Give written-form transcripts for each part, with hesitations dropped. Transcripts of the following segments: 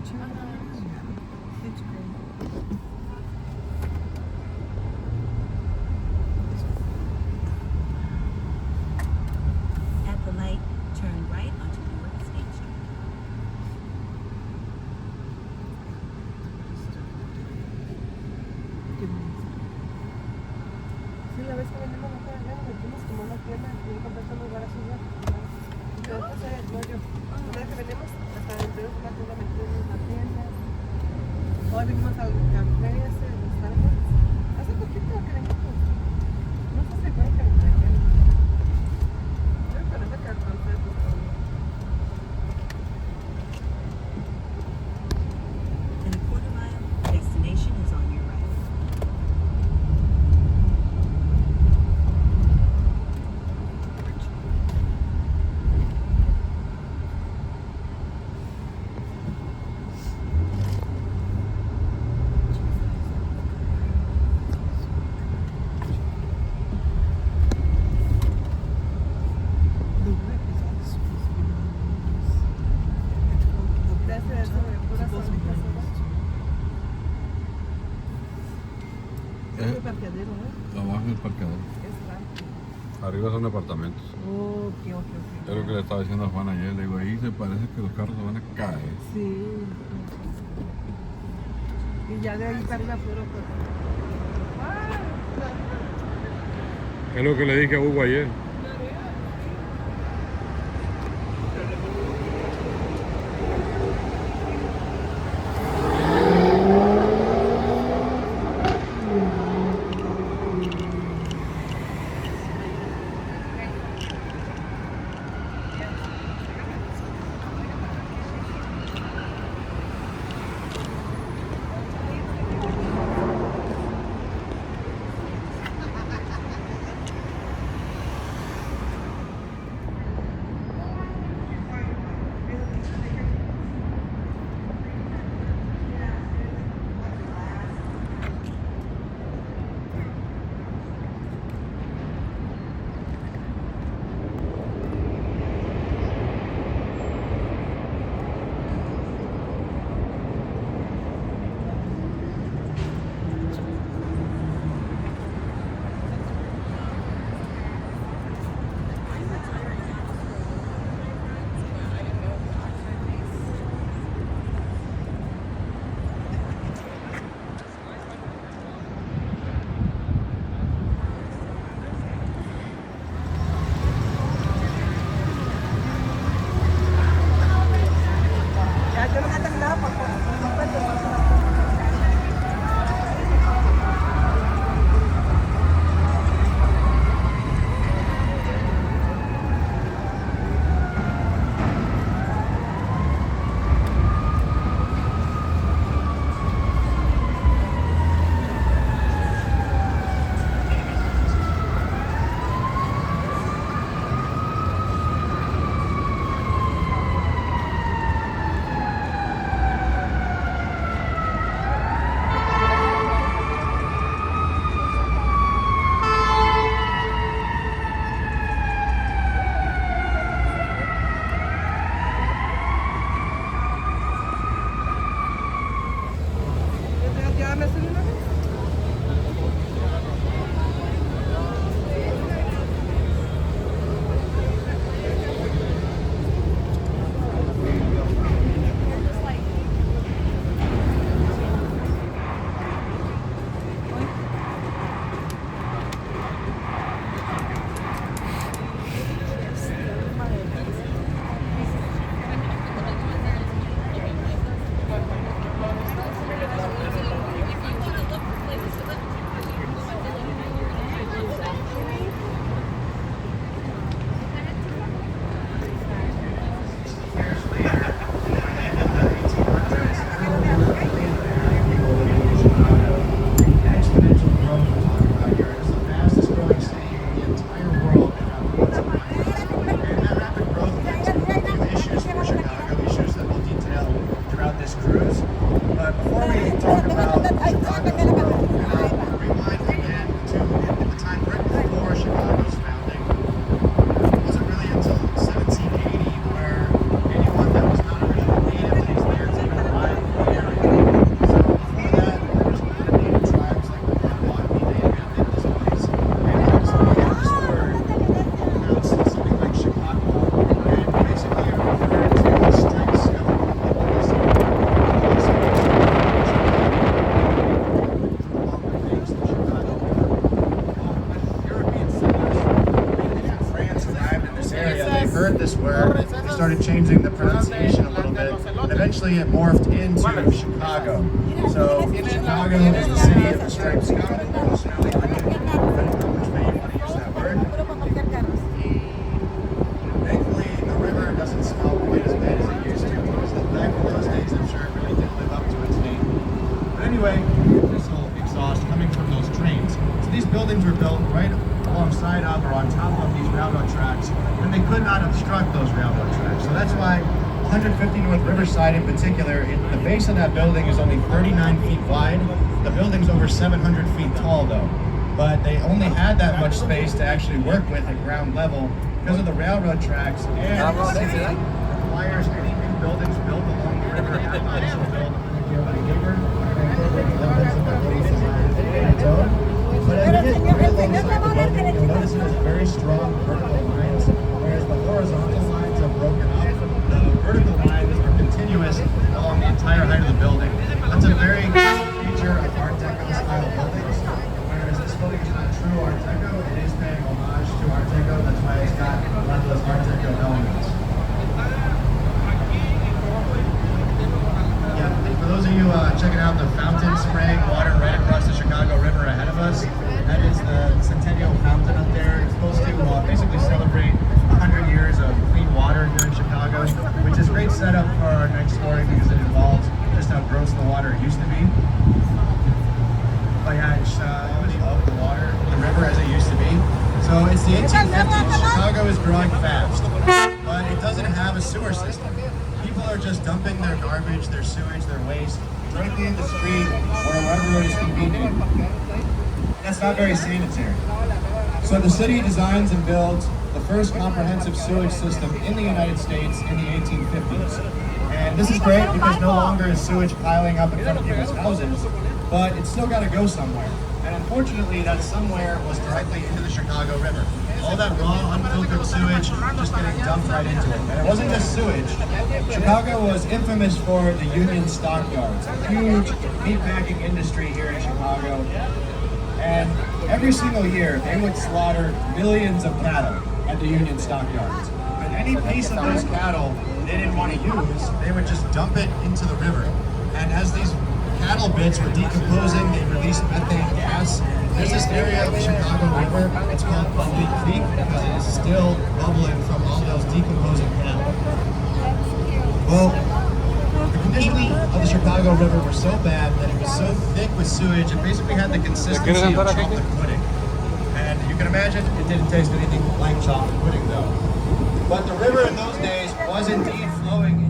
It's great. At the light, turn right onto Newark Station. Qué bonito. Sí, la vez que venimos acá, ya nos metimos como una tienda y encontramos un lugar así ya. Entonces, no yo. Una vez que venimos, hasta dentro de una tienda metimos en la tienda. Hoy vinimos al café ese de Starbucks. Hace poquito que venimos. No sé si fue que me trajeron. Yo parece que al francés nos tomó. In a quarter mile, destination is on your right. The whip is all supposed to be really nice. It's called the That's it, hotel. puras Those sabritas, mornings. Es Eh, el parqueadero, ¿eh? abajo es el parqueador. Es grande. Arriba son departamentos. Ok. Es lo que le estaba diciendo a Juan ayer. Le digo, ahí se parece que los carros se van a caer. Sí. Y ya de ahí para arriba puro pues. Es lo que le dije a Hugo ayer. Ya, yo no me he terminado porque no encuentro más. ¿Ya me subí una vez? Exponential growth we're talking about here. It's the fastest growing city in the entire world. And that rapid growth brings a few issues for Chicago, issues that we'll detail throughout this cruise. But before we talk about Chicago, we're going to rewind again to the time right before Chicago's founding. It wasn't really until 1780 where anyone that was not originally native to these lands even arrived eventually it morphed into Chicago. So Chicago is the city of the striped sky, the snowy onion, which may you want to use that word. Thankfully, the river doesn't smell quite as bad as it used to, because back in those days, I'm sure it really did live up to its name. But anyway, diesel exhaust coming from those trains. So these buildings were built right alongside of or on top of these railroad tracks, and they could not obstruct those railroad tracks. So that's why 150 North Riverside in particular, the base of that building is only 39 feet wide. The building's over 700 feet tall though. But they only had that much space to actually work with at ground level because of the railroad tracks, and the city requires any new buildings built along the river have to also build a waiver and incorporate elements of the base design in its own. But as it is right alongside the building, you'll notice it has very strong vertical lines, whereas the horizontal lines are broken up. The vertical lines are continuous along the entire height of the building. That's a very feature of Art Deco style buildings. Whereas this building is not true Art Deco, it is paying homage to Art Deco. That's why it's got a lot of those Art Deco elements. Yeah, for those of you checking out the fountain spraying water right across the Chicago River ahead of us, that is the Centennial Fountain up there. It's supposed to basically celebrate 100 years of clean water here in Chicago, which is a great setup for our next story because it involves just how gross the water used to be. But yeah, it's of the water, the river as it used to be. So it's the 1850s. Chicago is growing fast, but it doesn't have a sewer system. People are just dumping their garbage, their sewage, their waste directly in the street or wherever it is convenient. That's not very sanitary. So the city designs and builds the first comprehensive sewage system in the United States in the 1850s. And this is great because no longer is sewage piling up in front of people's houses, but it's still got to go somewhere. And unfortunately, that somewhere was directly into the Chicago River. All that raw, unfiltered sewage just getting dumped right into it. And it wasn't just sewage. Chicago was infamous for the Union stockyards, a huge meatpacking industry here in Chicago. And every single year, they would slaughter millions of cattle at the Union stockyards. But any piece of those cattle they didn't want to use, they would just dump it into the river. And as these cattle bits were decomposing, they released methane gas. There's this area of the Chicago River, it's called Bubbly Creek, because it is still bubbling from all those decomposing cattle. Well, the conditions of the Chicago River were so bad that it was so thick with sewage, it basically had the consistency of chocolate pudding. And you can imagine it didn't taste anything like chocolate pudding though. But the river in those days was indeed flowing.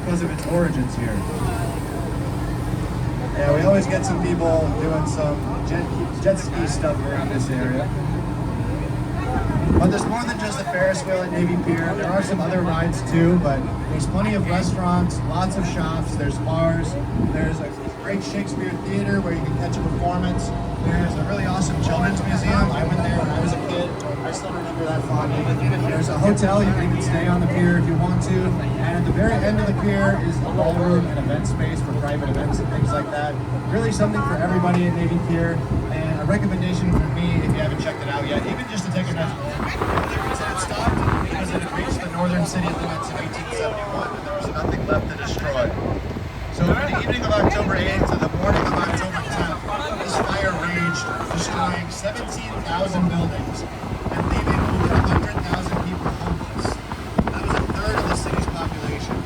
because of its origins here. Yeah, we always get some people doing some jet ski stuff around this area. But there's more than just the Ferris wheel at Navy Pier. There are some other rides too, but there's plenty of restaurants, lots of shops, there's bars, there's a great Shakespeare theater where you can catch a performance. There's a really awesome children's museum. I went there when I was a kid. I still remember that fondly. There's a hotel, you can even stay on the pier if you want to. And at the very end of the pier is a ballroom and event space for private events and things like that. Really something for everybody at Navy Pier. And a recommendation from me, if you haven't checked it out yet, even just to take a nice walk. The reason it stopped because it had reached the northern city limits in 1871 and there was nothing left to destroy. So from the evening of October 8th to the morning of October 10th, this fire raged, destroying 17,000 buildings and leaving over 100,000 people homeless. That was a third of the city's population.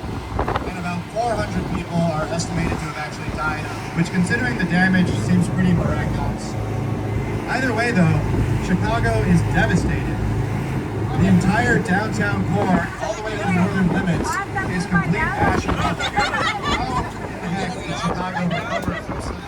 And about 400 people are estimated to have actually died, which considering the damage seems pretty miraculous. Either way though, Chicago is devastated. The entire downtown core, all the way to the northern limits, is complete ash and rubble. How in the heck did Chicago recover from something?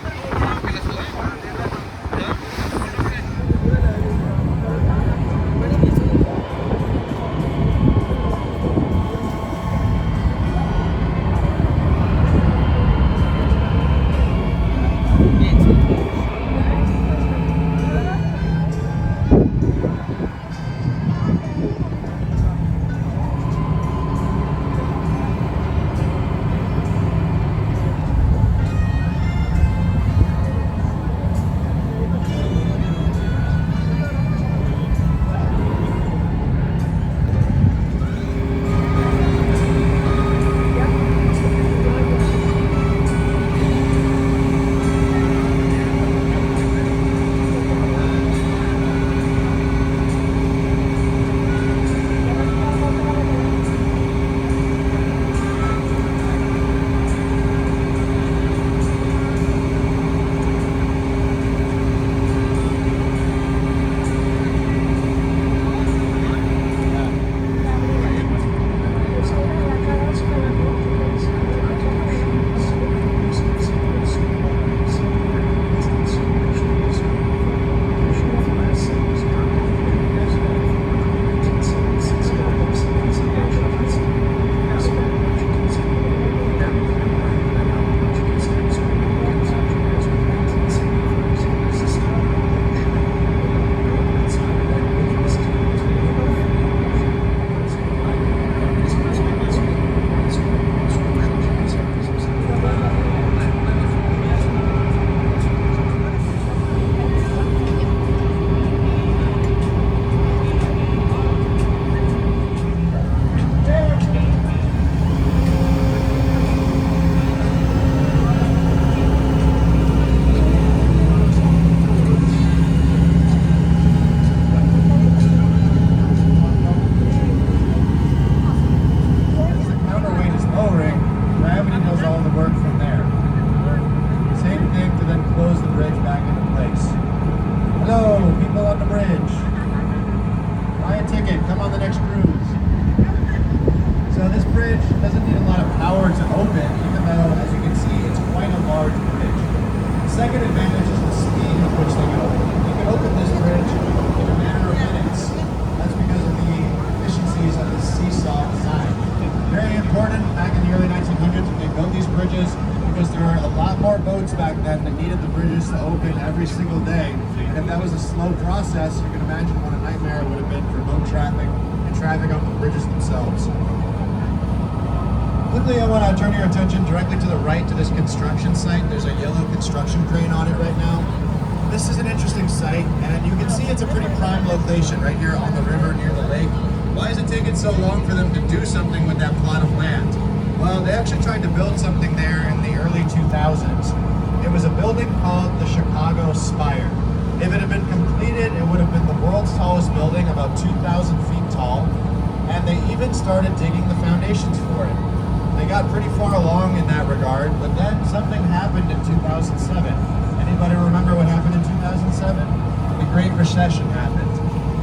Second advantage is the speed with which they go. You can open this bridge in a matter of minutes. That's because of the efficiencies of the seesaw design. Very important back in the early 1900s when they built these bridges, because there were a lot more boats back then that needed the bridges to open every single day. And if that was a slow process, you can imagine what a nightmare it would have been for boat traffic and traffic on the bridges themselves. Quickly, I want to turn your attention directly to the right to this construction site. There's a yellow construction crane on it right now. This is an interesting site, and you can see it's a pretty prime location right here on the river near the lake. Why is it taking so long for them to do something with that plot of land? Well, they actually tried to build something there in the early 2000s. It was a building called the Chicago Spire. If it had been completed, it would have been the world's tallest building, about 2,000 feet tall, and they even started digging the foundations for it. They got pretty far along in that regard, but then something happened in 2007. Anybody remember what happened in 2007? The Great Recession happened,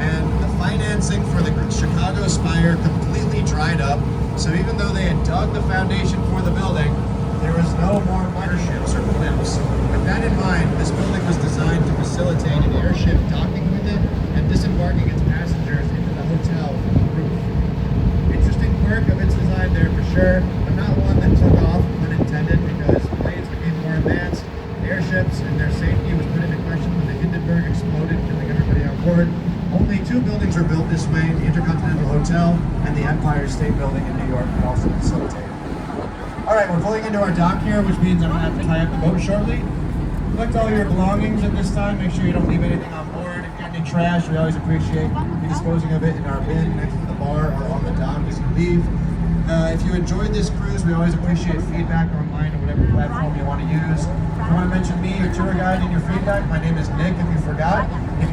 and the financing for the Chicago Spire completely dried up. So even though they had dug the foundation for the building, there was no more motherships or blimps. With that in mind, this building was designed to facilitate an airship docking with it and disembarking its passengers into the hotel roof. Interesting quirk of its design there for sure, but not one that took off, pun intended, because planes became more advanced. Airships and their safety was put into question when the Hindenburg exploded, killing everybody on board. Only 2 buildings were built this way, the Intercontinental Hotel and the Empire State Building in New York could also facilitate. All right, we're pulling into our dock here, which means I'm gonna have to tie up the boat shortly. Collect all your belongings at this time. Make sure you don't leave anything on board. If you got any trash, we always appreciate you disposing of it in our bin next to the bar or on the dock as you leave. If you enjoyed this cruise, we always appreciate feedback online or whatever platform you want to use. If you want to mention me, your tour guide, in your feedback, my name is Nick, if you forgot. If you